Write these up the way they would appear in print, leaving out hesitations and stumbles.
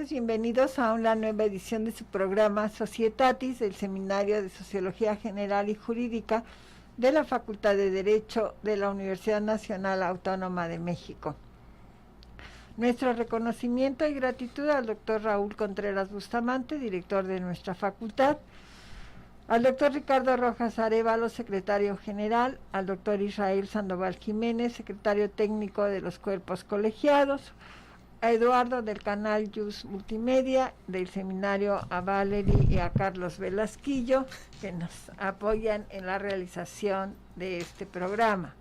todos, bienvenidos a una nueva edición de su programa Societatis del Seminario de Sociología General y Jurídica de la Facultad de Derecho de la Universidad Nacional Autónoma de México. Nuestro reconocimiento y gratitud al doctor Raúl Contreras Bustamante, director de nuestra facultad, al doctor Ricardo Rojas Arévalo, secretario general, al doctor Israel Sandoval Jiménez, secretario técnico de los cuerpos colegiados, a Eduardo del canal Yus Multimedia, del seminario, a Valerie y a Carlos Velasquillo, que nos apoyan en la realización de este programa.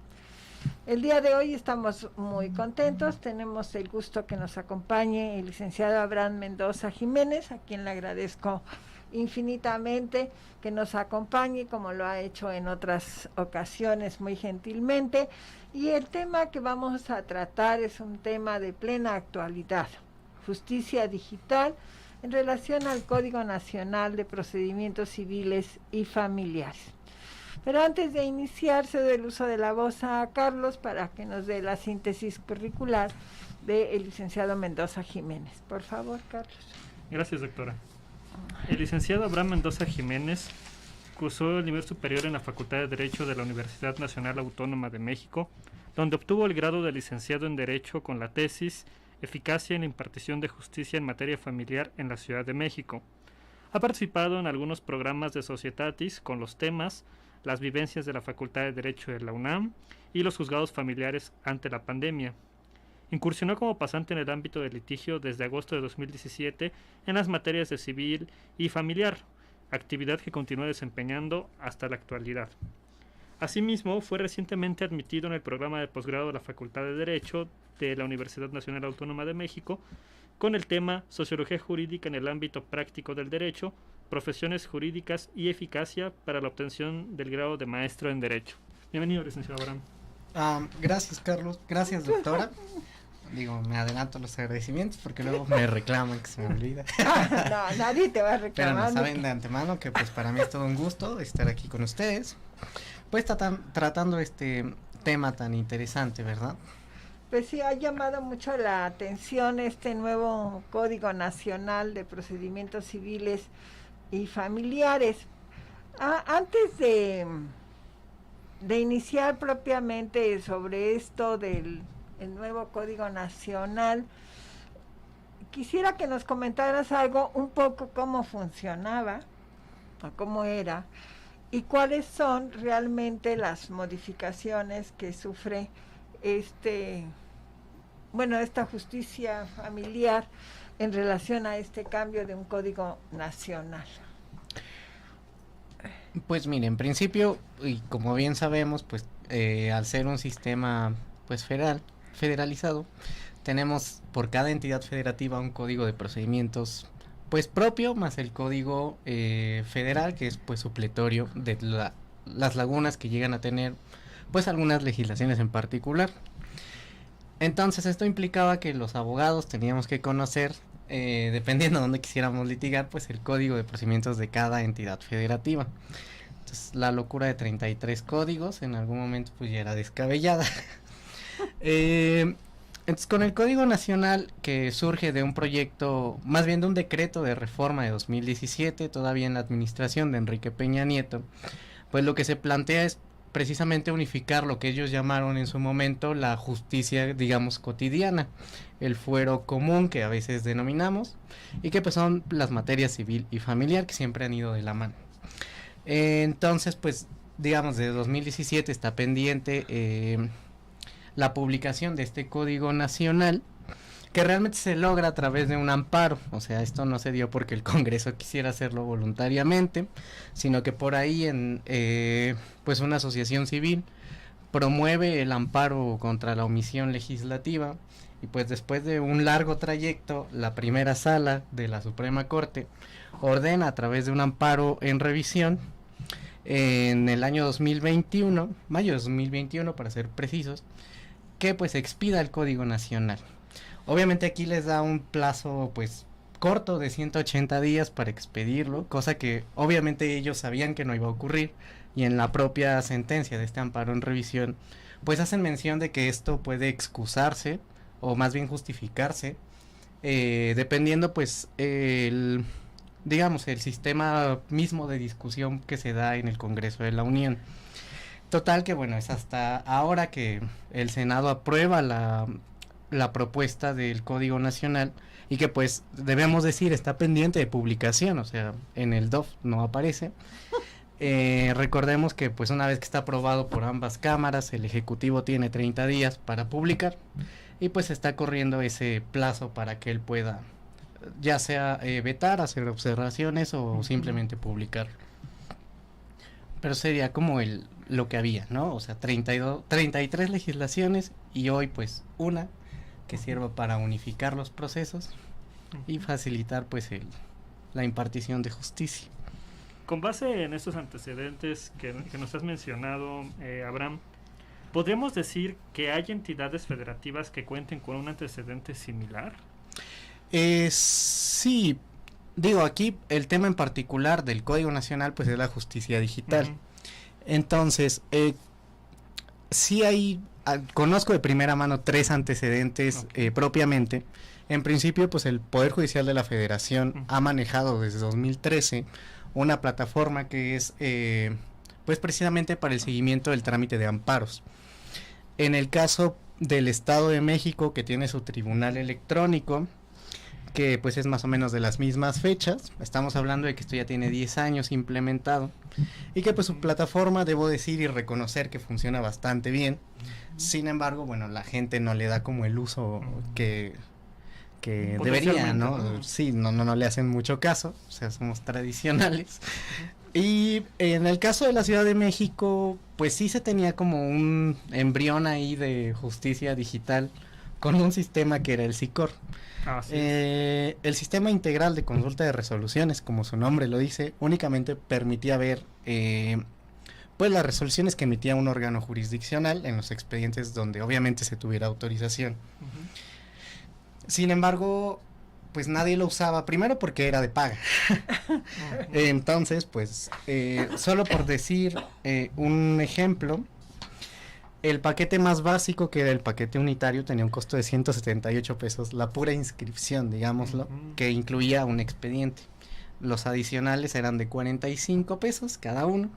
El día de hoy estamos muy contentos, tenemos el gusto que nos acompañe el licenciado Abraham Mendoza Jiménez, a quien le agradezco infinitamente que nos acompañe como lo ha hecho en otras ocasiones muy gentilmente, y el tema que vamos a tratar es un tema de plena actualidad: justicia digital en relación al Código Nacional de Procedimientos Civiles y Familiares. Pero antes de iniciar, cedo el uso de la voz a Carlos para que nos dé la síntesis curricular del licenciado Mendoza Jiménez. Por favor, Carlos. Gracias, doctora. El licenciado Abraham Mendoza Jiménez cursó el nivel superior en la Facultad de Derecho de la Universidad Nacional Autónoma de México, donde obtuvo el grado de licenciado en Derecho con la tesis Eficacia en la impartición de justicia en materia familiar en la Ciudad de México. Ha participado en algunos programas de Societatis con los temas las vivencias de la Facultad de Derecho de la UNAM y los juzgados familiares ante la pandemia. Incursionó como pasante en el ámbito del litigio desde agosto de 2017 en las materias de civil y familiar, actividad que continúa desempeñando hasta la actualidad. Asimismo, fue recientemente admitido en el programa de posgrado de la Facultad de Derecho de la Universidad Nacional Autónoma de México con el tema Sociología Jurídica en el ámbito práctico del derecho, profesiones jurídicas y eficacia para la obtención del grado de maestro en Derecho. Bienvenido, licenciado Abraham. Gracias, Carlos. Gracias, doctora. Me adelanto los agradecimientos porque luego me reclaman que se me olvida. No, nadie te va a reclamar. Pero no saben de antemano que pues para mí es todo un gusto estar aquí con ustedes, pues tratando este tema tan interesante, ¿verdad? Pues sí, ha llamado mucho la atención este nuevo Código Nacional de Procedimientos Civiles y Familiares. Antes de iniciar propiamente sobre esto del nuevo Código Nacional, quisiera que nos comentaras algo, un poco cómo funcionaba, o cómo era, y cuáles son realmente las modificaciones que sufre esta justicia familiar en relación a este cambio de un Código Nacional. Pues mire, en principio, y como bien sabemos, pues al ser un sistema pues federalizado, tenemos por cada entidad federativa un código de procedimientos pues propio, más el código federal, que es pues supletorio de las lagunas que llegan a tener pues algunas legislaciones en particular. Entonces esto implicaba que los abogados teníamos que conocer, dependiendo de dónde quisiéramos litigar, pues el código de procedimientos de cada entidad federativa. Entonces la locura de 33 códigos en algún momento pues ya era descabellada. Entonces con el Código Nacional, que surge de un proyecto, más bien de un decreto de reforma de 2017, todavía en la administración de Enrique Peña Nieto, pues lo que se plantea es precisamente unificar lo que ellos llamaron en su momento la justicia, digamos, cotidiana, el fuero común que a veces denominamos, y que pues son las materias civil y familiar que siempre han ido de la mano. Entonces pues digamos desde 2017 está pendiente la publicación de este Código Nacional, que realmente se logra a través de un amparo. O sea, esto no se dio porque el Congreso quisiera hacerlo voluntariamente, sino que por ahí pues una asociación civil promueve el amparo contra la omisión legislativa, y pues después de un largo trayecto, la primera sala de la Suprema Corte ordena a través de un amparo en revisión en el año 2021, mayo de 2021 para ser precisos, que pues expida el Código Nacional. Obviamente aquí les da un plazo pues corto de 180 días para expedirlo, cosa que obviamente ellos sabían que no iba a ocurrir, y en la propia sentencia de este amparo en revisión pues hacen mención de que esto puede excusarse o más bien justificarse dependiendo pues digamos el sistema mismo de discusión que se da en el Congreso de la Unión. Total que bueno, es hasta ahora que el Senado aprueba la propuesta del Código Nacional y que pues debemos decir está pendiente de publicación, o sea, en el DOF no aparece. Recordemos que pues una vez que está aprobado por ambas cámaras, el Ejecutivo tiene 30 días para publicar y pues está corriendo ese plazo para que él pueda ya sea vetar, hacer observaciones o simplemente publicar. Pero sería como lo que había, ¿no? O sea, 33 legislaciones y hoy pues una que sirva para unificar los procesos y facilitar pues la impartición de justicia. Con base en estos antecedentes que nos has mencionado, Abraham, ¿podríamos decir que hay entidades federativas que cuenten con un antecedente similar? Sí, digo, aquí el tema en particular del Código Nacional pues es la justicia digital. Entonces, sí conozco de primera mano 3 antecedentes propiamente. En principio, pues el Poder Judicial de la Federación ha manejado desde 2013 una plataforma que es pues precisamente para el seguimiento del trámite de amparos. En el caso del Estado de México, que tiene su tribunal electrónico, que pues es más o menos de las mismas fechas, estamos hablando de que esto ya tiene 10 años implementado y que pues su plataforma, debo decir y reconocer que funciona bastante bien. Sin embargo, bueno, la gente no le da como el uso que debería, ¿no? Sí, no le hacen mucho caso, o sea, somos tradicionales. Y en el caso de la Ciudad de México, pues sí se tenía como un embrión ahí de justicia digital con un sistema que era el SICOR. El sistema integral de consulta de resoluciones, como su nombre lo dice, únicamente permitía ver pues las resoluciones que emitía un órgano jurisdiccional en los expedientes donde obviamente se tuviera autorización. Sin embargo, pues nadie lo usaba, primero porque era de paga. Entonces, pues, solo por decir un ejemplo, el paquete más básico, que era el paquete unitario, tenía un costo de 178 pesos, la pura inscripción, digámoslo, que incluía un expediente. Los adicionales eran de 45 pesos cada uno,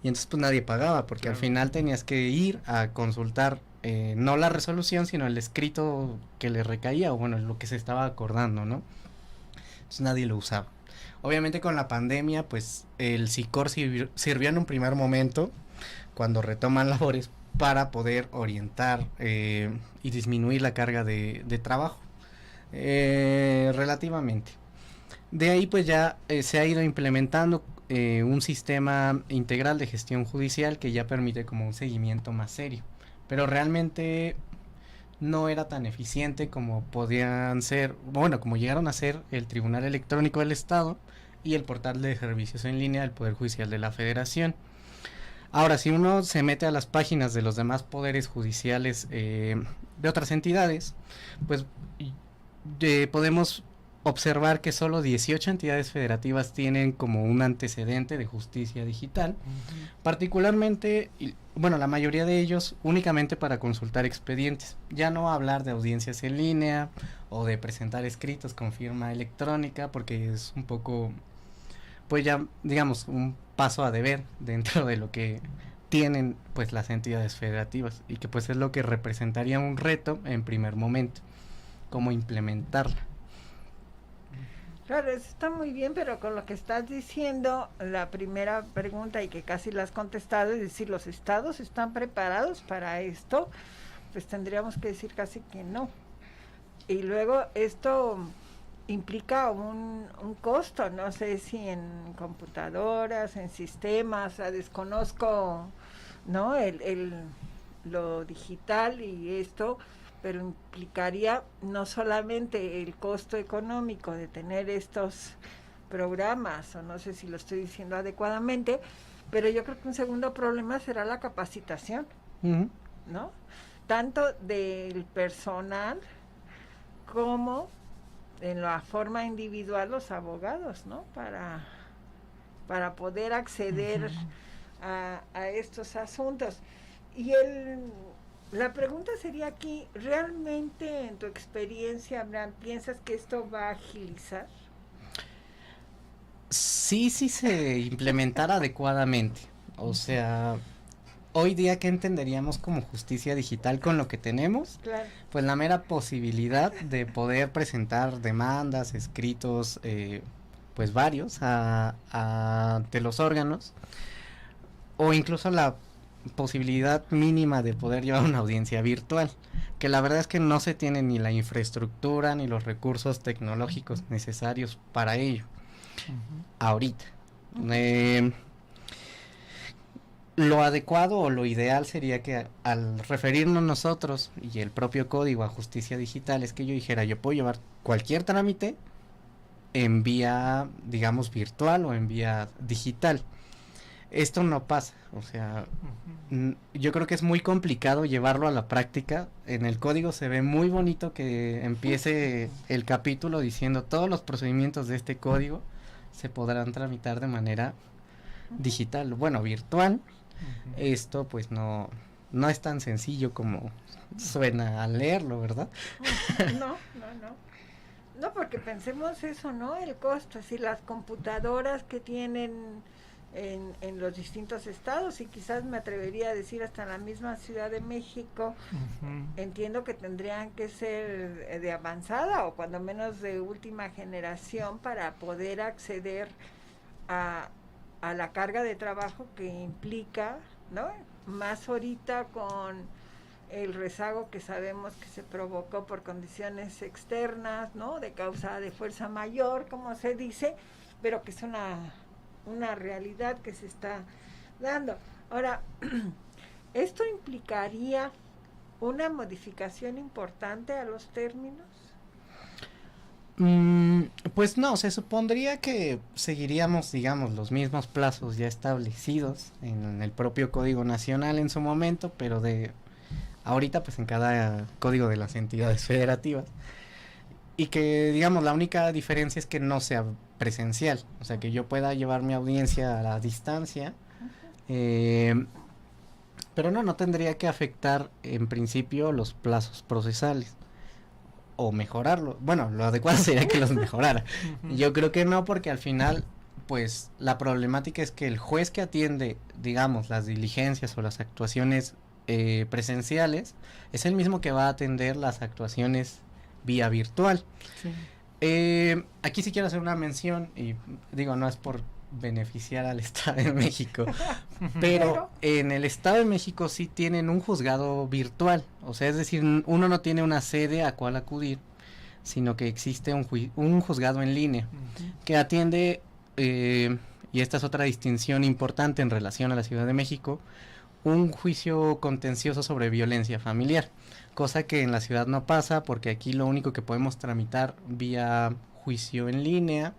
y entonces pues nadie pagaba, porque al final tenías que ir a consultar no la resolución, sino el escrito que le recaía, o bueno, lo que se estaba acordando, ¿no? Entonces nadie lo usaba. Obviamente con la pandemia, pues el SICOR sirvió en un primer momento, cuando retoman labores, para poder orientar y disminuir la carga de trabajo, relativamente. De ahí pues ya se ha ido implementando un sistema integral de gestión judicial que ya permite como un seguimiento más serio, pero realmente no era tan eficiente como podían ser, bueno, como llegaron a ser el Tribunal Electrónico del Estado y el portal de servicios en línea del Poder Judicial de la Federación. Ahora, si uno se mete a las páginas de los demás poderes judiciales de otras entidades, pues podemos observar que solo 18 entidades federativas tienen como un antecedente de justicia digital, particularmente, bueno, la mayoría de ellos únicamente para consultar expedientes, ya no hablar de audiencias en línea o de presentar escritos con firma electrónica, porque es un poco, pues ya digamos, un paso a deber dentro de lo que tienen pues las entidades federativas, y que pues es lo que representaría un reto en primer momento, cómo implementarla. Claro, eso está muy bien, pero con lo que estás diciendo, la primera pregunta, y que casi la has contestado, es decir, ¿los estados están preparados para esto? Pues tendríamos que decir casi que no. Y luego esto implica un costo, no sé si en computadoras, en sistemas, desconozco, ¿no? Lo digital y esto, pero implicaría no solamente el costo económico de tener estos programas, o no sé si lo estoy diciendo adecuadamente, pero yo creo que un segundo problema será la capacitación, ¿no? Tanto del personal como en la forma individual los abogados, ¿no? Para poder acceder a estos asuntos. Y la pregunta sería aquí, ¿realmente en tu experiencia, Abraham, piensas que esto va a agilizar? Sí, sí se implementara adecuadamente. O sea, hoy día, ¿qué entenderíamos como justicia digital con lo que tenemos? Claro. Pues la mera posibilidad de poder presentar demandas, escritos, pues varios, ante los órganos, o incluso la posibilidad mínima de poder llevar una audiencia virtual, que la verdad es que no se tiene ni la infraestructura ni los recursos tecnológicos necesarios para ello, ahorita. Lo adecuado o lo ideal sería que al referirnos nosotros y el propio código a justicia digital es que yo dijera, yo puedo llevar cualquier trámite en vía, digamos, virtual o en vía digital. Esto no pasa, o sea, yo creo que es muy complicado llevarlo a la práctica. En el código se ve muy bonito que empiece el capítulo diciendo todos los procedimientos de este código se podrán tramitar de manera digital, bueno, virtual. Esto pues no es tan sencillo como suena al leerlo, ¿verdad? No. No, porque pensemos eso, ¿no? El costo, si las computadoras que tienen en los distintos estados, y quizás me atrevería a decir hasta en la misma Ciudad de México, entiendo que tendrían que ser de avanzada o cuando menos de última generación para poder acceder a la carga de trabajo que implica, ¿no? Más ahorita con el rezago que sabemos que se provocó por condiciones externas, ¿no? De causa de fuerza mayor, como se dice, pero que es una realidad que se está dando. Ahora, ¿esto implicaría una modificación importante a los términos? Pues no, se supondría que seguiríamos, digamos, los mismos plazos ya establecidos en el propio Código Nacional en su momento, pero de ahorita pues en cada código de las entidades federativas, y que digamos la única diferencia es que no sea presencial, o sea que yo pueda llevar mi audiencia a la distancia, pero no tendría que afectar en principio los plazos procesales o mejorarlo. Bueno, lo adecuado sería que los mejorara. Yo creo que no, porque al final pues la problemática es que el juez que atiende, digamos, las diligencias o las actuaciones presenciales es el mismo que va a atender las actuaciones vía virtual. Sí. Aquí sí quiero hacer una mención, y digo, no es por beneficiar al Estado de México, pero en el Estado de México sí tienen un juzgado virtual, o sea, es decir, uno no tiene una sede a cual acudir, sino que existe un juzgado en línea que atiende, y esta es otra distinción importante en relación a la Ciudad de México, un juicio contencioso sobre violencia familiar, cosa que en la ciudad no pasa, porque aquí lo único que podemos tramitar vía juicio en línea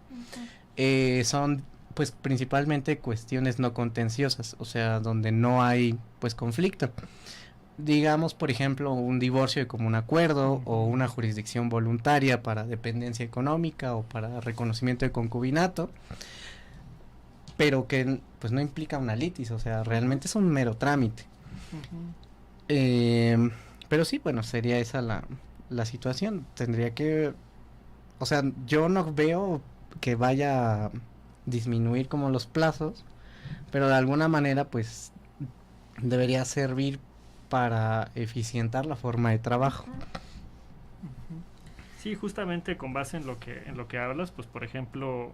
son pues principalmente cuestiones no contenciosas, o sea, donde no hay pues conflicto. Digamos, por ejemplo, un divorcio de común acuerdo o una jurisdicción voluntaria para dependencia económica o para reconocimiento de concubinato, pero que pues no implica una litis, o sea, realmente es un mero trámite. Pero sí, bueno, sería esa la situación. Tendría que, o sea, yo no veo que vaya a disminuir como los plazos, pero de alguna manera pues debería servir para eficientar la forma de trabajo. Sí, justamente con base en lo que hablas, pues por ejemplo,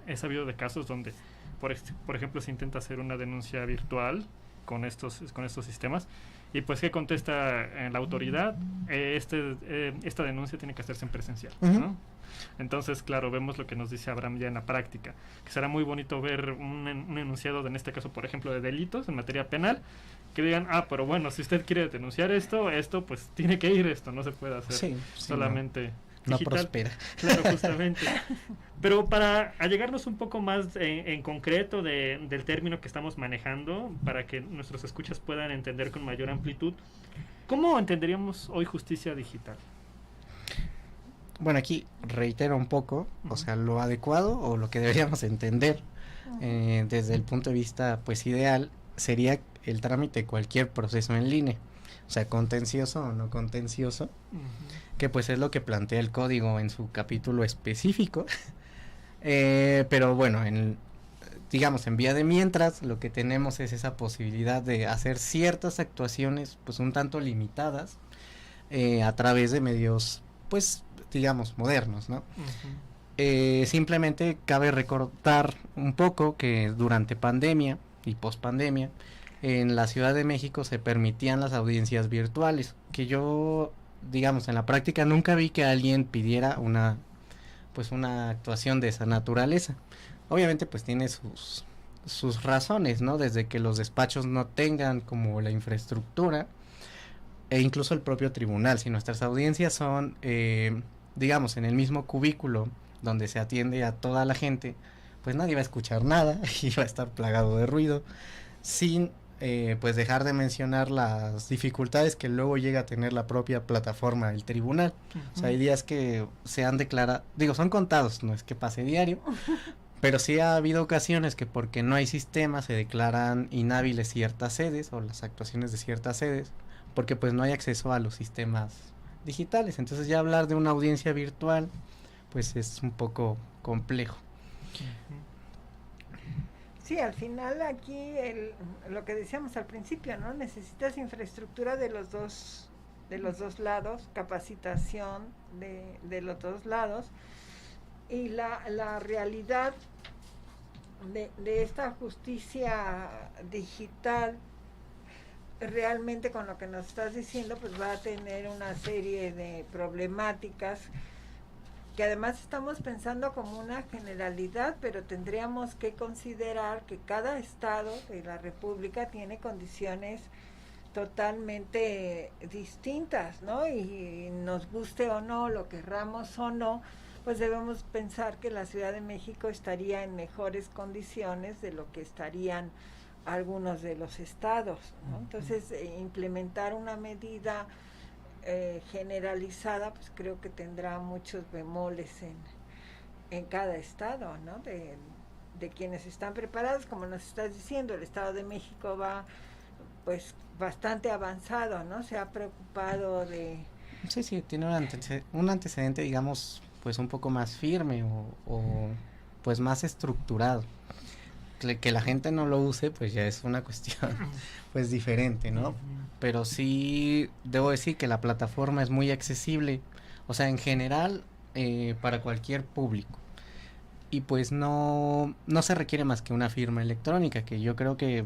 he sabido de casos donde por ejemplo se intenta hacer una denuncia virtual con estos sistemas, y pues ¿qué contesta la autoridad? Esta denuncia tiene que hacerse en presencial, ¿no? Entonces, claro, vemos lo que nos dice Abraham ya en la práctica, que será muy bonito ver un enunciado, en este caso, por ejemplo, de delitos en materia penal, que digan, pero bueno, si usted quiere denunciar esto, pues tiene que ir esto, no se puede hacer solamente no prospera. Claro, justamente. Pero para allegarnos un poco más en concreto del término que estamos manejando, para que nuestros escuchas puedan entender con mayor amplitud, ¿cómo entenderíamos hoy justicia digital? Bueno, aquí reitero un poco, o sea, lo adecuado o lo que deberíamos entender desde el punto de vista pues ideal sería el trámite de cualquier proceso en línea. o sea, contencioso o no contencioso, que pues es lo que plantea el código en su capítulo específico. Pero bueno, digamos, en vía de mientras, lo que tenemos es esa posibilidad de hacer ciertas actuaciones, pues un tanto limitadas, a través de medios, pues, digamos, modernos, ¿no? Simplemente cabe recordar un poco que durante pandemia y pospandemia, en la Ciudad de México se permitían las audiencias virtuales, que yo, digamos, en la práctica nunca vi que alguien pidiera una actuación de esa naturaleza. Obviamente pues tiene sus razones, ¿no? Desde que los despachos no tengan como la infraestructura, e incluso el propio tribunal, si nuestras audiencias son, digamos, en el mismo cubículo donde se atiende a toda la gente, pues nadie va a escuchar nada y va a estar plagado de ruido, sin pues dejar de mencionar las dificultades que luego llega a tener la propia plataforma del tribunal. O sea, hay días que se han declarado, digo, son contados, no es que pase diario, pero sí ha habido ocasiones que porque no hay sistema se declaran inhábiles ciertas sedes o las actuaciones de ciertas sedes, porque pues no hay acceso a los sistemas digitales. Entonces ya hablar de una audiencia virtual pues es un poco complejo. Sí, al final aquí lo que decíamos al principio, ¿no? Necesitas infraestructura de los dos lados, capacitación de los dos lados, y la realidad de esta justicia digital, realmente con lo que nos estás diciendo, pues va a tener una serie de problemáticas que además estamos pensando como una generalidad, pero tendríamos que considerar que cada estado de la República tiene condiciones totalmente distintas, ¿no? Y nos guste o no, lo querramos o no, pues debemos pensar que la Ciudad de México estaría en mejores condiciones de lo que estarían algunos de los estados, ¿no? Entonces, implementar una medida generalizada, pues creo que tendrá muchos bemoles en cada estado, ¿no? De quienes están preparados, como nos estás diciendo, el Estado de México va pues bastante avanzado, ¿no? Se ha preocupado de... Sí, tiene un antecedente, digamos, pues un poco más firme o pues más estructurado. Que la gente no lo use, pues ya es una cuestión pues diferente, ¿no? Pero sí debo decir que la plataforma es muy accesible, o sea, en general, para cualquier público. Y pues no se requiere más que una firma electrónica, que yo creo que,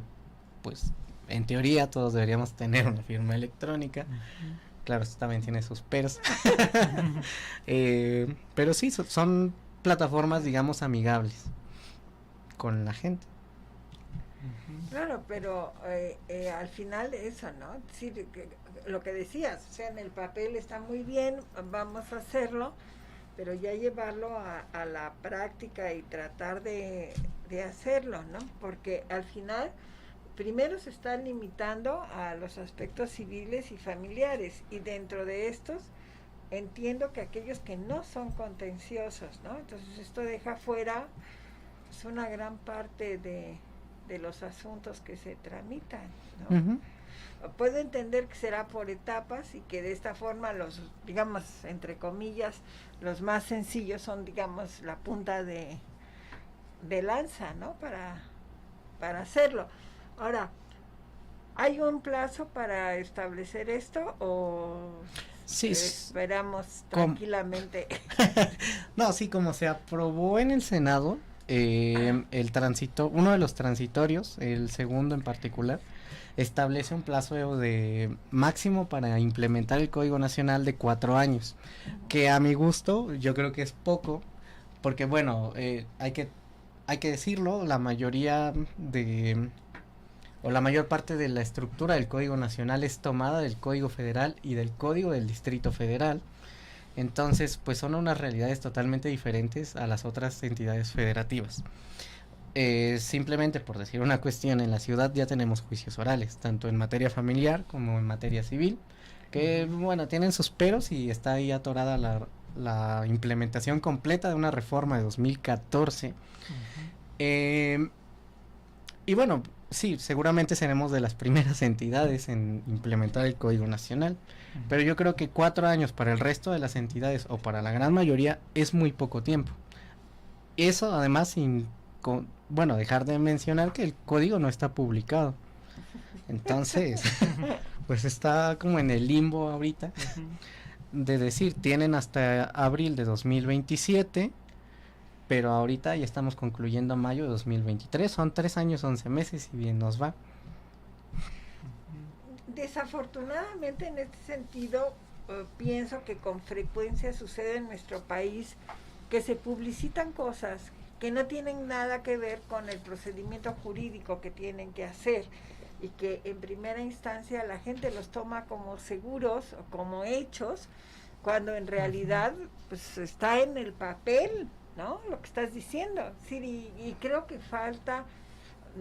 pues, en teoría todos deberíamos tener una firma electrónica. Claro, esto también tiene sus peros. Pero sí, son plataformas, digamos, amigables con la gente. Claro, pero al final eso, ¿no? Sí, lo que decías, o sea, en el papel está muy bien, vamos a hacerlo, pero ya llevarlo a la práctica y tratar de hacerlo, ¿no? Porque al final, primero se están limitando a los aspectos civiles y familiares, y dentro de estos entiendo que aquellos que no son contenciosos, ¿no? Entonces esto deja fuera pues una gran parte de los asuntos que se tramitan, ¿no? Puedo entender que será por etapas y que de esta forma los, digamos, entre comillas, los más sencillos son, digamos, la punta de lanza, ¿no? Para hacerlo. Ahora, ¿hay un plazo para establecer esto o sí, esperamos tranquilamente? No, sí, como se aprobó en el Senado, uno de los transitorios, el segundo en particular, establece un plazo de máximo para implementar el Código Nacional de 4 años, que a mi gusto yo creo que es poco, porque bueno, hay que decirlo, la mayor parte de la estructura del Código Nacional es tomada del Código Federal y del Código del Distrito Federal. Entonces, pues son unas realidades totalmente diferentes a las otras entidades federativas. Simplemente por decir una cuestión, en la ciudad ya tenemos juicios orales, tanto en materia familiar como en materia civil, que bueno, tienen sus peros y está ahí atorada la implementación completa de una reforma de 2014. Y bueno, sí, seguramente seremos de las primeras entidades en implementar el Código Nacional, pero yo creo que 4 años para el resto de las entidades o para la gran mayoría es muy poco tiempo. Eso además bueno, dejar de mencionar que el código no está publicado. Entonces, pues está como en el limbo ahorita de decir, tienen hasta abril de 2027, pero ahorita ya estamos concluyendo mayo de 2023, son 3 años, 11 meses y bien nos va. Desafortunadamente en este sentido, pienso que con frecuencia sucede en nuestro país que se publicitan cosas que no tienen nada que ver con el procedimiento jurídico que tienen que hacer y que en primera instancia la gente los toma como seguros o como hechos, cuando en realidad pues está en el papel, ¿no? Lo que estás diciendo. Sí, y creo que falta,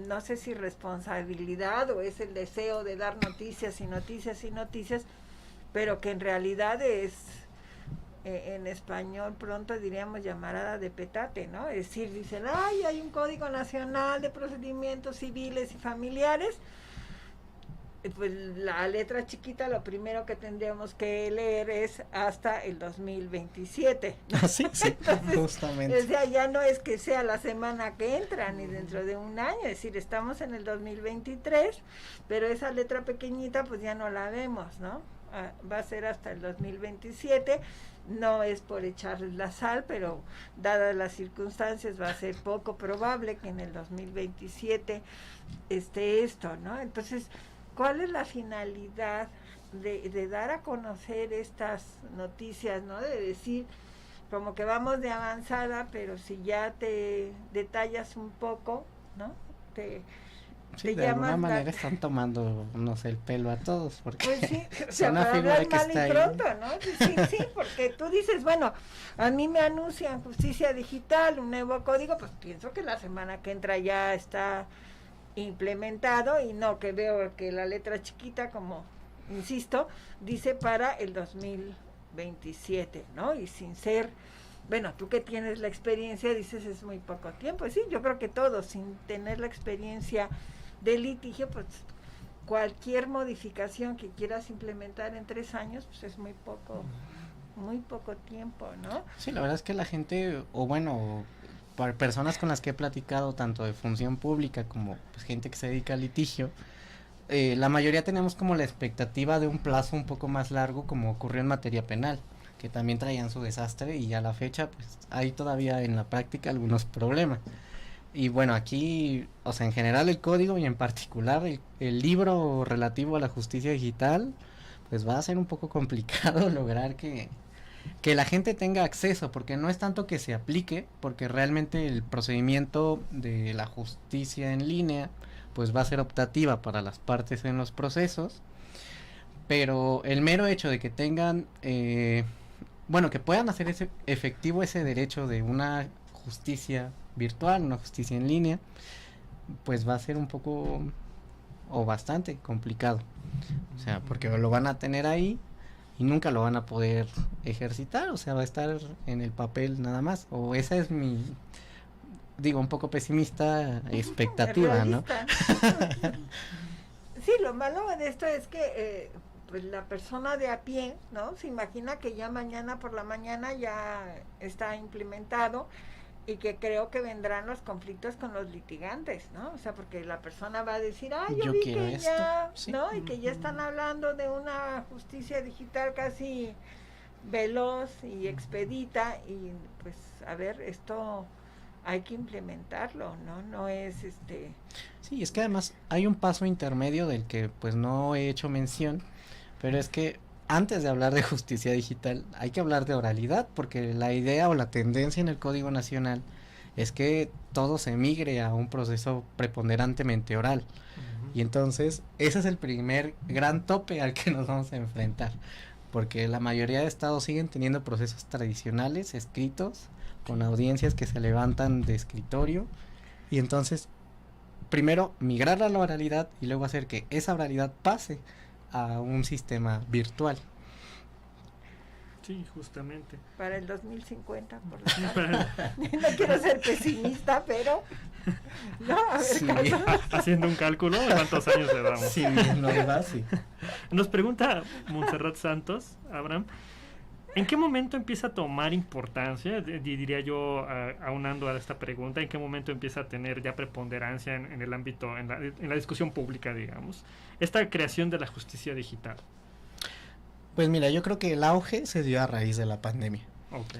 no sé si responsabilidad o es el deseo de dar noticias y noticias y noticias, pero que en realidad es, en español pronto diríamos llamarada de petate, ¿no? Es decir, dicen, ay, hay un Código Nacional de Procedimientos Civiles y Familiares. Pues la letra chiquita, lo primero que tendríamos que leer es hasta el 2027. Sí, sí, entonces, justamente. O sea, ya no es que sea la semana que entra, ni dentro de un año, es decir, estamos en el 2023, pero esa letra pequeñita pues ya no la vemos, ¿no? Va a ser hasta el 2027, no es por echarles la sal, pero dadas las circunstancias va a ser poco probable que en el 2027 esté esto, ¿no? Entonces, ¿cuál es la finalidad de dar a conocer estas noticias, ¿no? De decir, como que vamos de avanzada, pero si ya te detallas un poco, ¿no? Sí, de alguna manera están tomando, no sé, el pelo a todos, porque pues sí, o sea, para hablar mal y pronto, ¿no? Sí, sí, porque tú dices, bueno, a mí me anuncian justicia digital, un nuevo código, pues pienso que la semana que entra ya está implementado, y no que veo que la letra chiquita, como insisto, dice para el 2027, ¿no? Y sin ser, bueno, tú que tienes la experiencia dices es muy poco tiempo. Sí, yo creo que todos, sin tener la experiencia de litigio, pues cualquier modificación que quieras implementar en 3 años, pues es muy poco tiempo, ¿no? Sí, la verdad es que la gente, o bueno, para personas con las que he platicado, tanto de función pública como pues, gente que se dedica al litigio, la mayoría tenemos como la expectativa de un plazo un poco más largo, como ocurrió en materia penal, que también traían su desastre, y a la fecha pues hay todavía en la práctica algunos problemas. Y bueno, aquí, o sea, en general el código y en particular el libro relativo a la justicia digital, pues va a ser un poco complicado lograr que la gente tenga acceso, porque no es tanto que se aplique, porque realmente el procedimiento de la justicia en línea pues va a ser optativa para las partes en los procesos, pero el mero hecho de que tengan, bueno, que puedan hacer efectivo ese derecho de una justicia virtual, una justicia en línea, pues va a ser un poco o bastante complicado, o sea, porque lo van a tener ahí y nunca lo van a poder ejercitar, o sea, va a estar en el papel nada más, o esa es mi, digo, un poco pesimista expectativa, ¿no? Sí, lo malo de esto es que pues la persona de a pie, ¿no? Se imagina que ya mañana por la mañana ya está implementado, y que creo que vendrán los conflictos con los litigantes, ¿no? O sea, porque la persona va a decir, yo vi que esto, ya, ¿sí? ¿No? Y que ya están hablando de una justicia digital casi veloz y expedita, y pues, a ver, esto hay que implementarlo, ¿no? No es Sí, es que además hay un paso intermedio del que pues no he hecho mención, pero es que antes de hablar de justicia digital hay que hablar de oralidad, porque la idea o la tendencia en el Código Nacional es que todo se migre a un proceso preponderantemente oral. Y entonces ese es el primer gran tope al que nos vamos a enfrentar, porque la mayoría de estados siguen teniendo procesos tradicionales, escritos, con audiencias que se levantan de escritorio, y entonces primero migrar a la oralidad y luego hacer que esa oralidad pase a un sistema virtual. Sí, justamente. Para el 2050, por lo tanto. No quiero ser pesimista, pero... No, a ver, Sí. Haciendo un cálculo, ¿cuántos años le damos? Sí, bien, no va, sí. Nos pregunta Montserrat Santos, Abraham, ¿en qué momento empieza a tomar importancia, diría yo, aunando a esta pregunta, en qué momento empieza a tener ya preponderancia en el ámbito, en la discusión pública, digamos, esta creación de la justicia digital? Pues mira, yo creo que el auge se dio a raíz de la pandemia. Ok.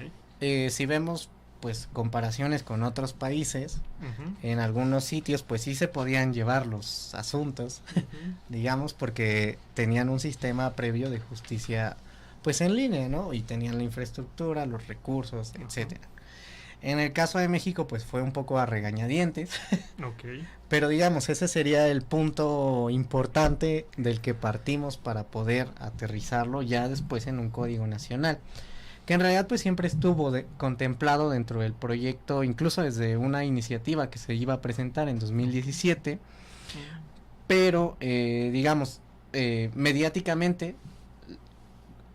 Si vemos pues comparaciones con otros países, Ujú. en algunos sitios pues sí se podían llevar los asuntos, Ujú. digamos, porque tenían un sistema previo de justicia pues en línea, ¿no? Y tenían la infraestructura, los recursos, etcétera. En el caso de México pues fue un poco a regañadientes, Ok. pero digamos ese sería el punto importante del que partimos para poder aterrizarlo ya después en un código nacional, que en realidad pues siempre estuvo contemplado dentro del proyecto, incluso desde una iniciativa que se iba a presentar en 2017, pero digamos mediáticamente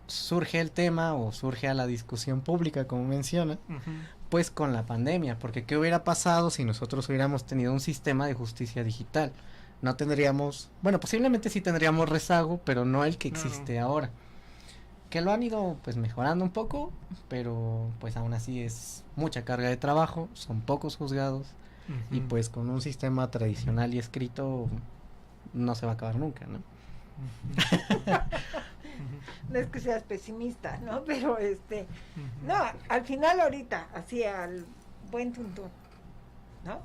surge el tema o surge a la discusión pública, como menciona, Ujú. pues con la pandemia, porque ¿qué hubiera pasado si nosotros hubiéramos tenido un sistema de justicia digital? No tendríamos, bueno, posiblemente sí tendríamos rezago, pero no el que existe ahora. Que lo han ido pues mejorando un poco, pero pues aún así es mucha carga de trabajo, son pocos juzgados y Ujú. pues con un sistema tradicional y escrito no se va a acabar nunca, ¿no? no es que seas pesimista, ¿no? Pero Ujú. no, al final ahorita, así al buen tuntún, ¿no?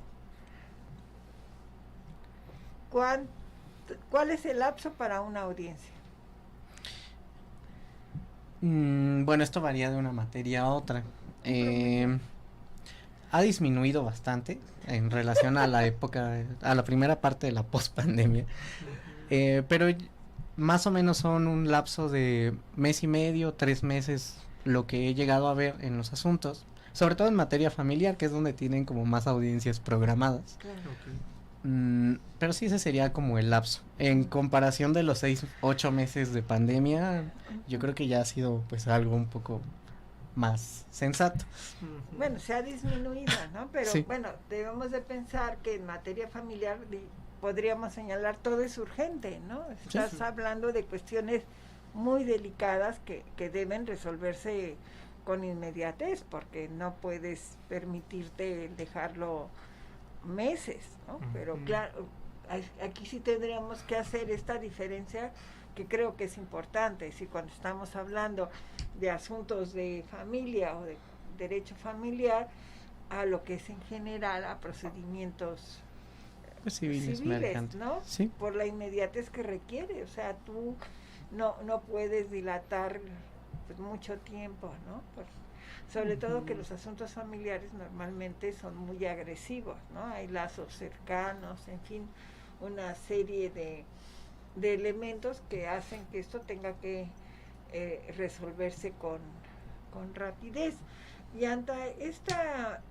¿Cuál es el lapso para una audiencia? Bueno, esto varía de una materia a otra. Ha disminuido bastante en relación a la época, a la primera parte de la pospandemia, pero más o menos son un lapso de mes y medio, 3 meses, lo que he llegado a ver en los asuntos, sobre todo en materia familiar, que es donde tienen como más audiencias programadas. Claro. Ok. Pero sí, ese sería como el lapso. En comparación de los 6, 8 meses de pandemia, yo creo que ya ha sido pues algo un poco más sensato. Ujú. Bueno, se ha disminuido, ¿no? Pero Sí. bueno, debemos de pensar que en materia familiar podríamos señalar todo es urgente, ¿no? Estás sí. hablando de cuestiones muy delicadas que deben resolverse con inmediatez, porque no puedes permitirte dejarlo meses, ¿no? Pero Ujú. claro, aquí sí tendríamos que hacer esta diferencia que creo que es importante. Si cuando estamos hablando de asuntos de familia o de derecho familiar, a lo que es en general a procedimientos Pues civiles, civiles, mercantes. ¿no? Sí. Por la inmediatez que requiere, o sea, tú no puedes dilatar pues, mucho tiempo, ¿no? Sobre todo que los asuntos familiares normalmente son muy agresivos, ¿no? Hay lazos cercanos, en fin, una serie de elementos que hacen que esto tenga que resolverse con rapidez. Y ante esta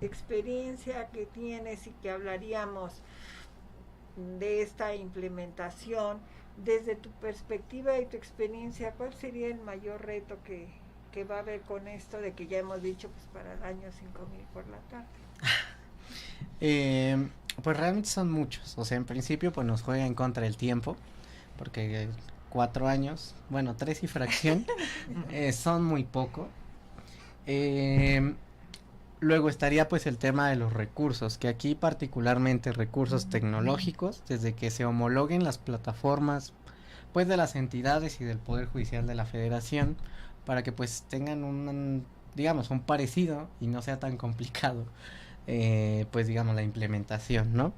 experiencia que tienes y que hablaríamos de esta implementación, desde tu perspectiva y tu experiencia, ¿cuál sería el mayor reto que va a haber con esto de que ya hemos dicho pues para el año 5000 por la tarde? Pues realmente son muchos. O sea, en principio pues nos juega en contra el tiempo, porque 4 años, bueno, 3 y fracción, son muy poco. Luego estaría pues el tema de los recursos, que aquí particularmente recursos tecnológicos, desde que se homologuen las plataformas pues de las entidades y del Poder Judicial de la Federación, para que pues tengan un, digamos, un parecido y no sea tan complicado, pues digamos la implementación, ¿no?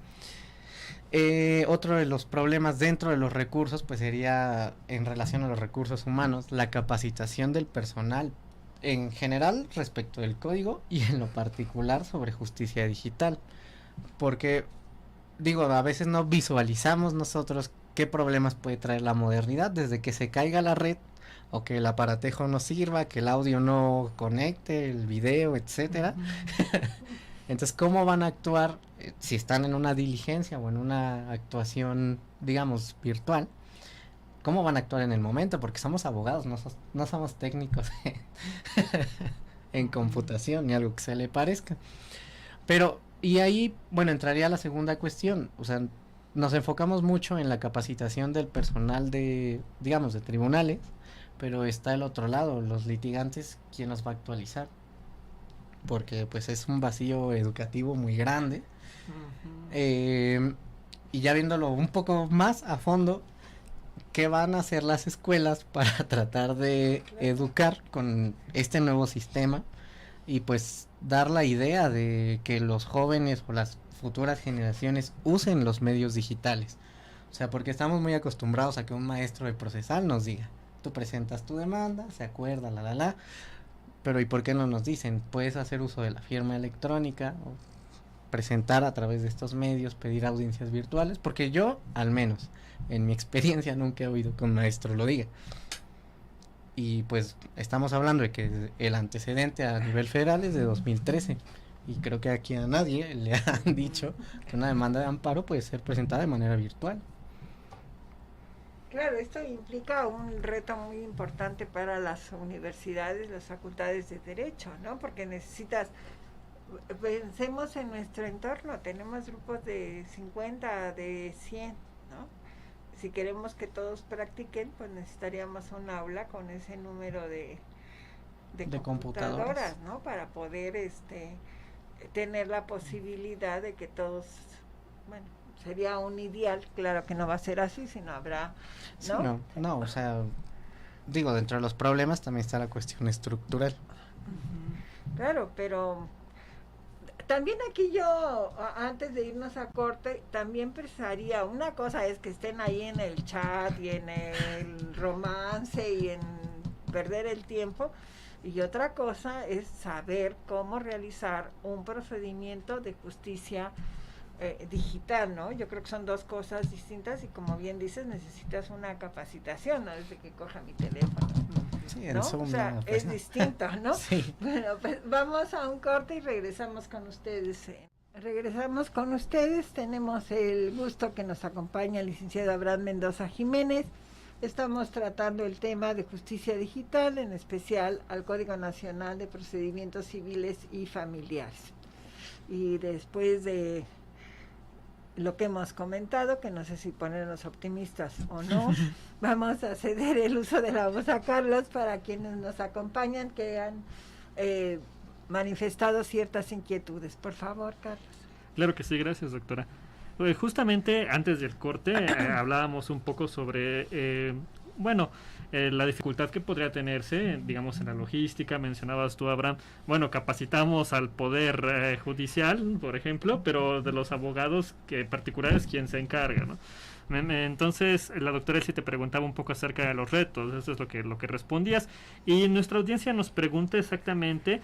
Otro de los problemas dentro de los recursos pues sería en relación a los recursos humanos, la capacitación del personal en general respecto del código y en lo particular sobre justicia digital, porque digo, a veces no visualizamos nosotros qué problemas puede traer la modernidad, desde que se caiga la red o que el aparatejo no sirva, que el audio no conecte, el video, etcétera. Entonces, ¿cómo van a actuar si están en una diligencia o en una actuación, digamos, virtual? cómo van a actuar en el momento, porque somos abogados, no somos técnicos en computación ni algo que se le parezca. Pero, y ahí, bueno, entraría la segunda cuestión, o sea, nos enfocamos mucho en la capacitación del personal de, digamos, de tribunales, pero está el otro lado, los litigantes, ¿quién los va a actualizar? Porque pues es un vacío educativo muy grande. Y ya viéndolo un poco más a fondo, ¿qué van a hacer las escuelas para tratar de educar con este nuevo sistema? Y pues dar la idea de que los jóvenes o las futuras generaciones usen los medios digitales. O sea, porque estamos muy acostumbrados a que un maestro de procesal nos diga, tú presentas tu demanda, se acuerda, pero ¿y por qué no nos dicen? Puedes hacer uso de la firma electrónica, o presentar a través de estos medios, pedir audiencias virtuales, porque yo, al menos, en mi experiencia, nunca he oído que un maestro lo diga. Y pues estamos hablando de que el antecedente a nivel federal es de 2013, y creo que aquí a nadie le han dicho que una demanda de amparo puede ser presentada de manera virtual. Claro, esto implica un reto muy importante para las universidades, las facultades de Derecho, ¿no? Porque pensemos en nuestro entorno, tenemos grupos de 50, de 100, ¿no? Si queremos que todos practiquen, pues necesitaríamos un aula con ese número de computadoras, ¿no? Para poder tener la posibilidad de que todos, bueno, sería un ideal, claro que no va a ser así, sino habrá, ¿no? Sí, no, o sea, digo, dentro de los problemas también está la cuestión estructural. Claro, pero también aquí yo, antes de irnos a corte, también pensaría, una cosa es que estén ahí en el chat y en el romance y en perder el tiempo, y otra cosa es saber cómo realizar un procedimiento de justicia digital, ¿no? Yo creo que son dos cosas distintas y como bien dices, necesitas una capacitación, ¿no? Desde que coja mi teléfono, Sí, ¿no? O sea, es distinto, ¿no? Sí. Bueno, pues vamos a un corte y regresamos con ustedes. Regresamos con ustedes, tenemos el gusto que nos acompaña el licenciado Abraham Mendoza Jiménez. Estamos tratando el tema de justicia digital, en especial al Código Nacional de Procedimientos Civiles y Familiares. Y después de lo que hemos comentado, que no sé si ponernos optimistas o no, vamos a ceder el uso de la voz a Carlos para quienes nos acompañan, que han manifestado ciertas inquietudes. Por favor, Carlos. Claro que sí, gracias, doctora. Justamente antes del corte hablábamos un poco sobre, la dificultad que podría tenerse, digamos, en la logística. Mencionabas tú, Abraham, bueno, capacitamos al Poder Judicial, por ejemplo, pero de los abogados particulares, ¿quién se encarga, no? Entonces, la doctora Elsie te preguntaba un poco acerca de los retos, eso es lo que respondías, y nuestra audiencia nos pregunta exactamente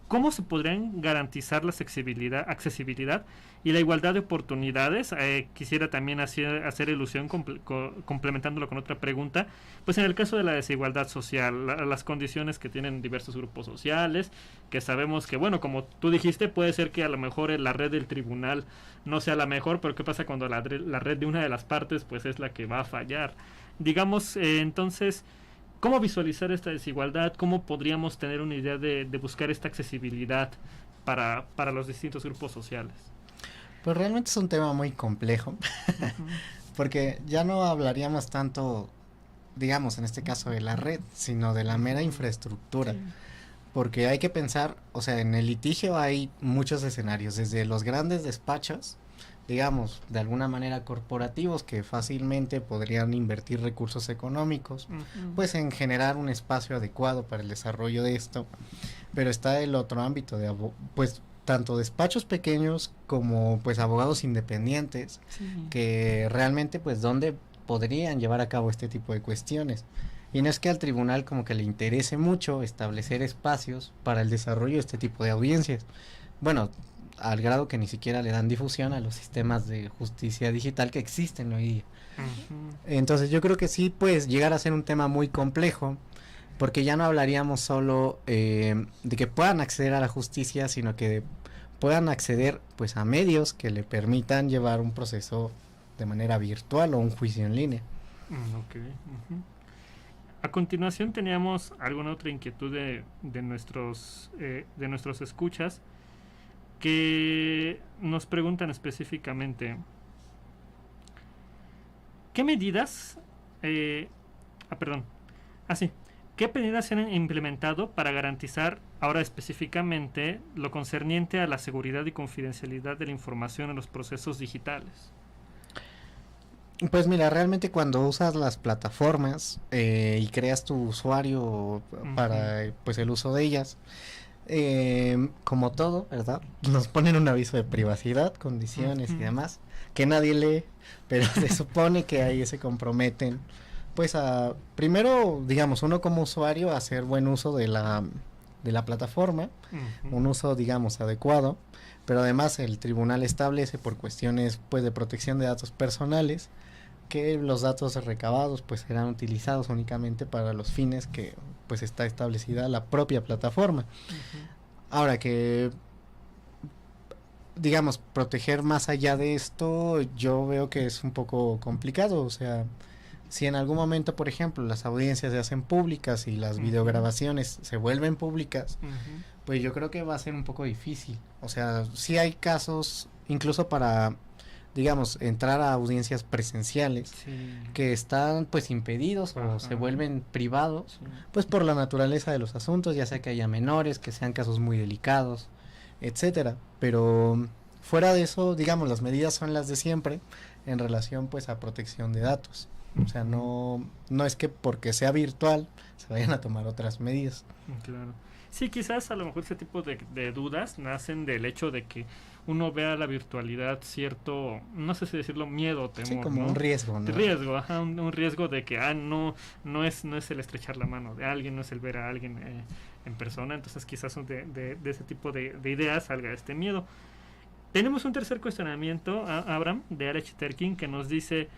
cómo se podrían garantizar la accesibilidad y la igualdad de oportunidades. Quisiera también hacer ilusión, complementándolo con otra pregunta, pues en el caso de la desigualdad social, las condiciones que tienen diversos grupos sociales, que sabemos que, bueno, como tú dijiste, puede ser que a lo mejor la red del tribunal no sea la mejor, pero ¿qué pasa cuando la red de una de las partes pues es la que va a fallar? Digamos, entonces, ¿cómo visualizar esta desigualdad? ¿Cómo podríamos tener una idea de buscar esta accesibilidad para los distintos grupos sociales? Pues realmente es un tema muy complejo, porque ya no hablaríamos tanto, digamos, en este caso de la red, sino de la mera infraestructura. Sí. Porque hay que pensar, o sea, en el litigio hay muchos escenarios, desde los grandes despachos, digamos, de alguna manera corporativos, que fácilmente podrían invertir recursos económicos, pues en generar un espacio adecuado para el desarrollo de esto. Pero está el otro ámbito de, pues, tanto despachos pequeños como pues abogados independientes, que realmente pues donde podrían llevar a cabo este tipo de cuestiones. Y no es que al tribunal como que le interese mucho establecer espacios para el desarrollo de este tipo de audiencias. Bueno, al grado que ni siquiera le dan difusión a los sistemas de justicia digital que existen hoy día. Entonces yo creo que sí puede llegar a ser un tema muy complejo, porque ya no hablaríamos solo de que puedan acceder a la justicia, sino que puedan acceder pues a medios que le permitan llevar un proceso de manera virtual o un juicio en línea. Ok. Ujú. A continuación teníamos alguna otra inquietud de nuestros escuchas que nos preguntan específicamente ¿qué medidas perdón, sí, ¿qué medidas se han implementado para garantizar ahora específicamente lo concerniente a la seguridad y confidencialidad de la información en los procesos digitales? Pues mira, realmente cuando usas las plataformas y creas tu usuario para pues el uso de ellas, como todo, ¿verdad? Nos ponen un aviso de privacidad, condiciones y demás, que nadie lee, pero se supone que ahí se comprometen, pues a, primero, digamos, uno como usuario a hacer buen uso de la plataforma, un uso, digamos, adecuado, pero además el tribunal establece por cuestiones, pues, de protección de datos personales, que los datos recabados pues serán utilizados únicamente para los fines que pues está establecida la propia plataforma. Ahora que digamos proteger más allá de esto, yo veo que es un poco complicado. O sea, si en algún momento, por ejemplo, las audiencias se hacen públicas y las videograbaciones se vuelven públicas, pues yo creo que va a ser un poco difícil. O sea, sí hay casos incluso para, digamos, entrar a audiencias presenciales que están pues impedidos o se vuelven privados, pues por la naturaleza de los asuntos, ya sea que haya menores, que sean casos muy delicados, etcétera. Pero fuera de eso, digamos, las medidas son las de siempre en relación pues a protección de datos. O sea, no es que porque sea virtual se vayan a tomar otras medidas. Claro. Sí, quizás a lo mejor ese tipo de dudas nacen del hecho de que uno vea la virtualidad cierto, no sé si decirlo, miedo o temor. Sí, como, ¿no?, un riesgo, ¿no? Riesgo, ajá, un riesgo de que no es el estrechar la mano de alguien, no es el ver a alguien en persona. Entonces quizás de ese tipo de ideas salga este miedo. Tenemos un tercer cuestionamiento, Abraham, de Alex Terkin, que nos dice...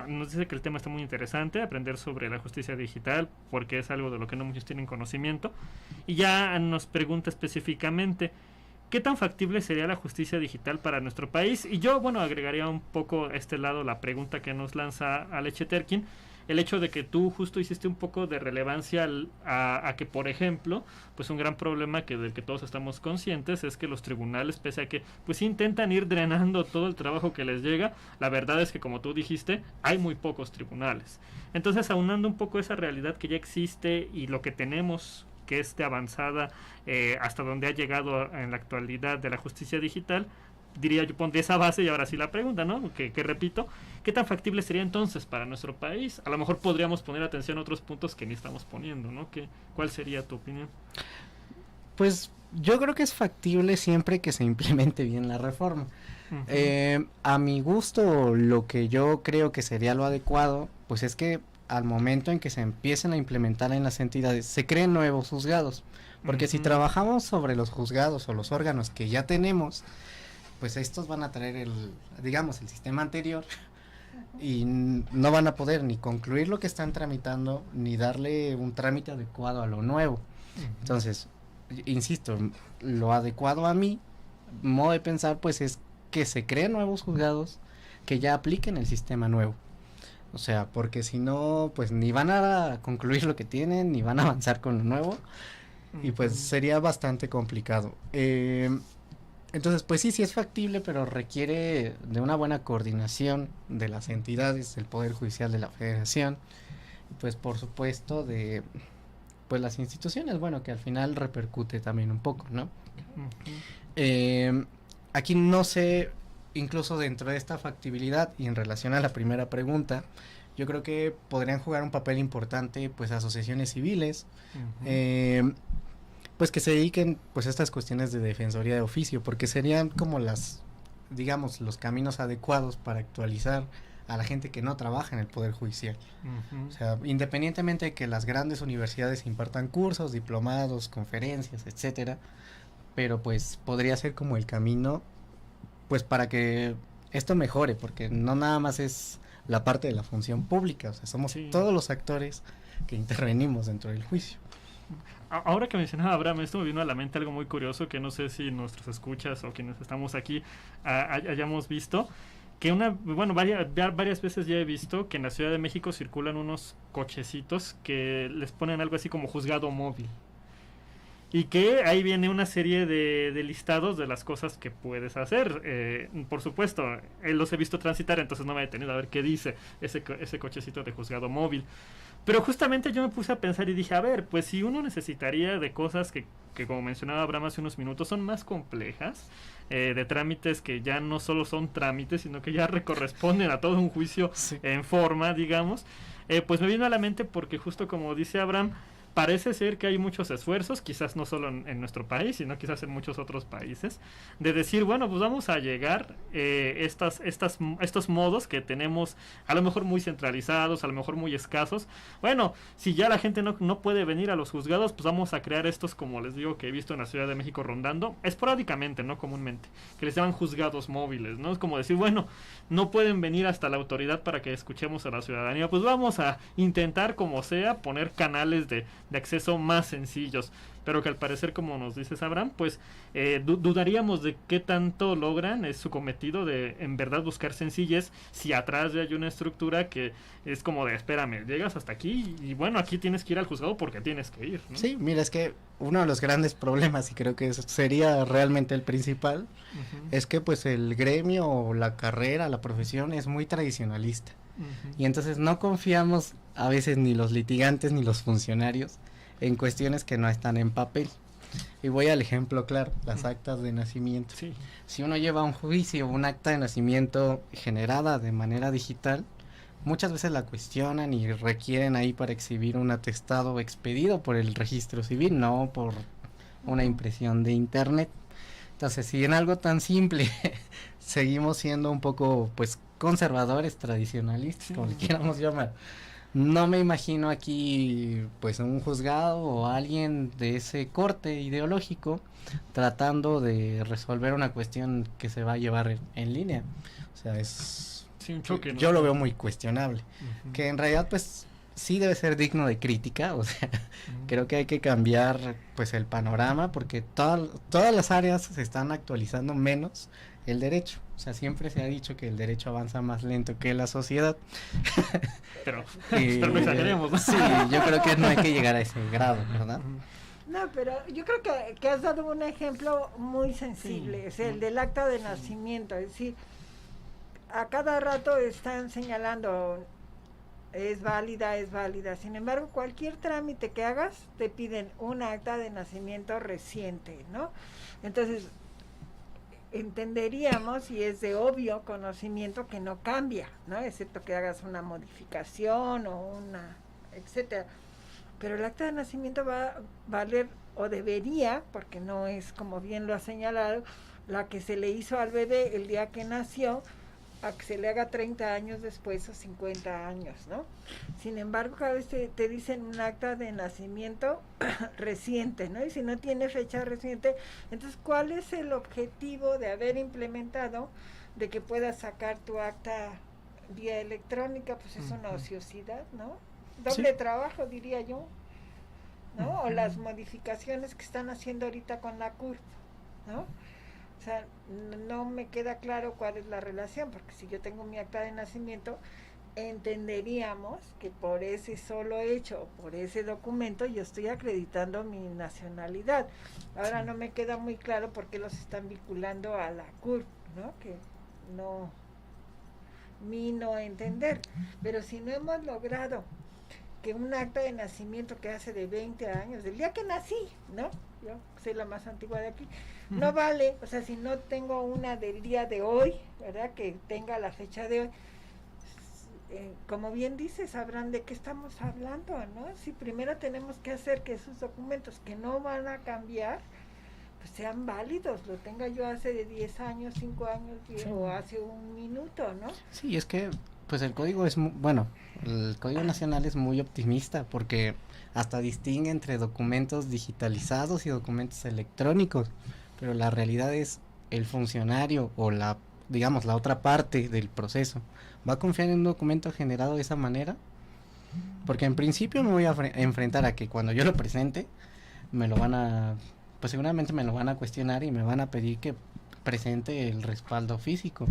nos dice que el tema está muy interesante, aprender sobre la justicia digital, porque es algo de lo que no muchos tienen conocimiento. Y ya nos pregunta específicamente, ¿qué tan factible sería la justicia digital para nuestro país? Y yo, agregaría un poco a este lado la pregunta que nos lanza Alex Terkin, el hecho de que tú justo hiciste un poco de relevancia a que, por ejemplo, pues un gran problema del que todos estamos conscientes es que los tribunales, pese a que pues intentan ir drenando todo el trabajo que les llega, la verdad es que, como tú dijiste, hay muy pocos tribunales. Entonces, aunando un poco esa realidad que ya existe y lo que tenemos, que es de avanzada hasta donde ha llegado en la actualidad de la justicia digital, diría yo, pondría esa base y ahora sí la pregunta, ¿no? Que repito, ¿qué tan factible sería entonces para nuestro país? A lo mejor podríamos poner atención a otros puntos que ni estamos poniendo, ¿no? ¿Cuál sería tu opinión? Pues yo creo que es factible siempre que se implemente bien la reforma. A mi gusto, lo que yo creo que sería lo adecuado, pues es que al momento en que se empiecen a implementar en las entidades, se creen nuevos juzgados. Porque si trabajamos sobre los juzgados o los órganos que ya tenemos, pues estos van a traer el sistema anterior y no van a poder ni concluir lo que están tramitando ni darle un trámite adecuado a lo nuevo. Entonces, insisto, lo adecuado a mi modo de pensar pues es que se creen nuevos juzgados que ya apliquen el sistema nuevo. O sea, porque si no, pues ni van a concluir lo que tienen, ni van a avanzar con lo nuevo, y pues sería bastante complicado. Entonces, pues sí es factible, pero requiere de una buena coordinación de las entidades del Poder Judicial de la Federación, pues por supuesto de pues las instituciones, que al final repercute también un poco, ¿no? Aquí no sé, incluso dentro de esta factibilidad y en relación a la primera pregunta, yo creo que podrían jugar un papel importante pues asociaciones civiles, pues que se dediquen pues a estas cuestiones de defensoría de oficio, porque serían como los caminos adecuados para actualizar a la gente que no trabaja en el Poder Judicial. O sea, independientemente de que las grandes universidades impartan cursos, diplomados, conferencias, etcétera, pero pues podría ser como el camino pues para que esto mejore, porque no nada más es la parte de la función pública, o sea, somos todos los actores que intervenimos dentro del juicio. Ahora que mencionaba Abraham, esto me vino a la mente algo muy curioso que no sé si nuestros escuchas o quienes estamos aquí hayamos visto, que varias veces ya he visto que en la Ciudad de México circulan unos cochecitos que les ponen algo así como juzgado móvil. Y que ahí viene una serie de listados de las cosas que puedes hacer. Por supuesto, los he visto transitar, entonces no me he detenido a ver qué dice ese cochecito de juzgado móvil. Pero justamente yo me puse a pensar y dije, a ver, pues si uno necesitaría de cosas que como mencionaba Abraham hace unos minutos, son más complejas, de trámites que ya no solo son trámites, sino que ya corresponden a todo un juicio en forma, digamos, pues me vino a la mente porque justo como dice Abraham, parece ser que hay muchos esfuerzos, quizás no solo en nuestro país, sino quizás en muchos otros países, de decir, bueno, pues vamos a llegar estos modos que tenemos a lo mejor muy centralizados, a lo mejor muy escasos. Bueno, si ya la gente no puede venir a los juzgados, pues vamos a crear estos, como les digo, que he visto en la Ciudad de México rondando, esporádicamente, no comúnmente, que les llaman juzgados móviles, ¿no? Es como decir, bueno, no pueden venir hasta la autoridad para que escuchemos a la ciudadanía, pues vamos a intentar, como sea, poner canales de acceso más sencillos, pero que al parecer, como nos dices Abraham, pues dudaríamos de qué tanto logran es su cometido de en verdad buscar sencillez si atrás ya hay una estructura que es como de espérame, llegas hasta aquí y bueno, aquí tienes que ir al juzgado porque tienes que ir, ¿no? Sí, mira, es que uno de los grandes problemas, y creo que sería realmente el principal, es que pues el gremio o la carrera, la profesión es muy tradicionalista. Y entonces no confiamos a veces ni los litigantes ni los funcionarios en cuestiones que no están en papel. Y voy al ejemplo claro, las actas de nacimiento. Sí. Si uno lleva a un juicio un acta de nacimiento generada de manera digital, muchas veces la cuestionan y requieren ahí para exhibir un atestado expedido por el registro civil, no por una impresión de internet. Entonces, si en algo tan simple seguimos siendo un poco, pues, conservadores, tradicionalistas, como le quieramos llamar, no me imagino aquí, pues, un juzgado o alguien de ese corte ideológico tratando de resolver una cuestión que se va a llevar en línea. O sea, es... Sí, un choque, ¿no? Yo lo veo muy cuestionable. Que en realidad, pues, sí debe ser digno de crítica, o sea, creo que hay que cambiar, pues, el panorama, porque todas las áreas se están actualizando menos el derecho. O sea, siempre se ha dicho que el derecho avanza más lento que la sociedad. Pero no exageremos, ¿no? Sí, yo creo que no hay que llegar a ese grado, ¿verdad? No, pero yo creo que has dado un ejemplo muy sensible, es el del acta de nacimiento, es decir, a cada rato están señalando es válida, sin embargo cualquier trámite que hagas te piden un acta de nacimiento reciente, ¿no? Entonces entenderíamos, y es de obvio conocimiento, que no cambia, ¿no? Excepto que hagas una modificación o una, etcétera. Pero el acta de nacimiento va a valer, o debería, porque no es como bien lo ha señalado, la que se le hizo al bebé el día que nació, a que se le haga 30 años después o 50 años, ¿no? Sin embargo, cada vez te dicen un acta de nacimiento reciente, ¿no? Y si no tiene fecha reciente, entonces, ¿cuál es el objetivo de haber implementado de que puedas sacar tu acta vía electrónica? Pues es una ociosidad, ¿no? Doble trabajo, diría yo, ¿no? O las modificaciones que están haciendo ahorita con la CURP, ¿no? O sea, no me queda claro cuál es la relación, porque si yo tengo mi acta de nacimiento, entenderíamos que por ese solo hecho, por ese documento, yo estoy acreditando mi nacionalidad. Ahora no me queda muy claro por qué los están vinculando a la CURP, ¿no? Que no, no entender. Pero si no hemos logrado que un acta de nacimiento que hace de 20 años, del día que nací, ¿no? Yo soy la más antigua de aquí, no vale, o sea, si no tengo una del día de hoy, ¿verdad? Que tenga la fecha de hoy, como bien dices, sabrán de qué estamos hablando, ¿no? Si primero tenemos que hacer que esos documentos que no van a cambiar, pues sean válidos, lo tenga yo hace de 10 años, 5 años, o hace un minuto, ¿no? Sí, es que, pues el código es, bueno, el Código Nacional es muy optimista, porque hasta distingue entre documentos digitalizados y documentos electrónicos, pero la realidad es el funcionario o la, digamos, la otra parte del proceso va a confiar en un documento generado de esa manera, porque en principio me voy a enfrentar a que cuando yo lo presente me lo van a, pues seguramente me lo van a cuestionar y me van a pedir que presente el respaldo físico.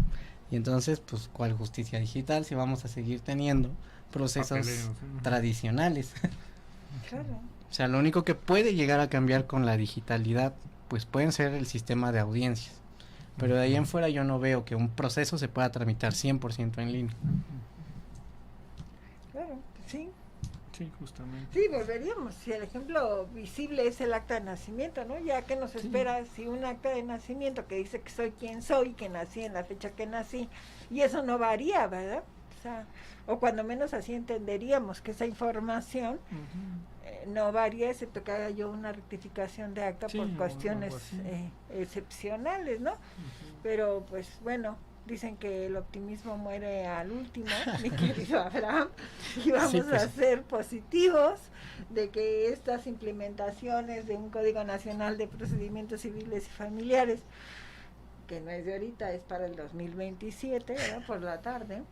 Y entonces, pues, ¿cuál justicia digital si vamos a seguir teniendo procesos tradicionales? Claro. O sea, lo único que puede llegar a cambiar con la digitalidad, pues pueden ser el sistema de audiencias. Pero de ahí en fuera yo no veo que un proceso se pueda tramitar 100% en línea. Claro, sí. Sí, justamente. Sí, volveríamos. Si el ejemplo visible es el acta de nacimiento, ¿no? Ya que nos espera si un acta de nacimiento que dice que soy quien soy, que nací en la fecha que nací, y eso no varía, ¿verdad? O sea, o cuando menos así entenderíamos que esa información no varía, excepto que haga yo una rectificación de acta por cuestiones excepcionales, ¿no? Pero pues bueno, dicen que el optimismo muere al último, mi querido Abraham, y vamos a ser positivos de que estas implementaciones de un Código Nacional de Procedimientos Civiles y Familiares, que no es de ahorita, es para el 2027, ¿verdad? Por la tarde.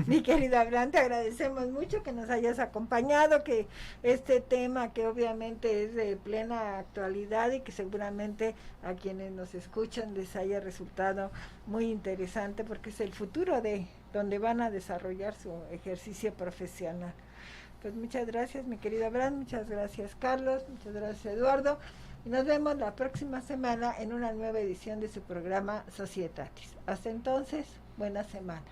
Mi querida Abraham, te agradecemos mucho que nos hayas acompañado, que este tema que obviamente es de plena actualidad y que seguramente a quienes nos escuchan les haya resultado muy interesante, porque es el futuro de donde van a desarrollar su ejercicio profesional. Pues muchas gracias, mi querido Abraham, muchas gracias, Carlos, muchas gracias, Eduardo. Y nos vemos la próxima semana en una nueva edición de su programa Societatis. Hasta entonces, buena semana.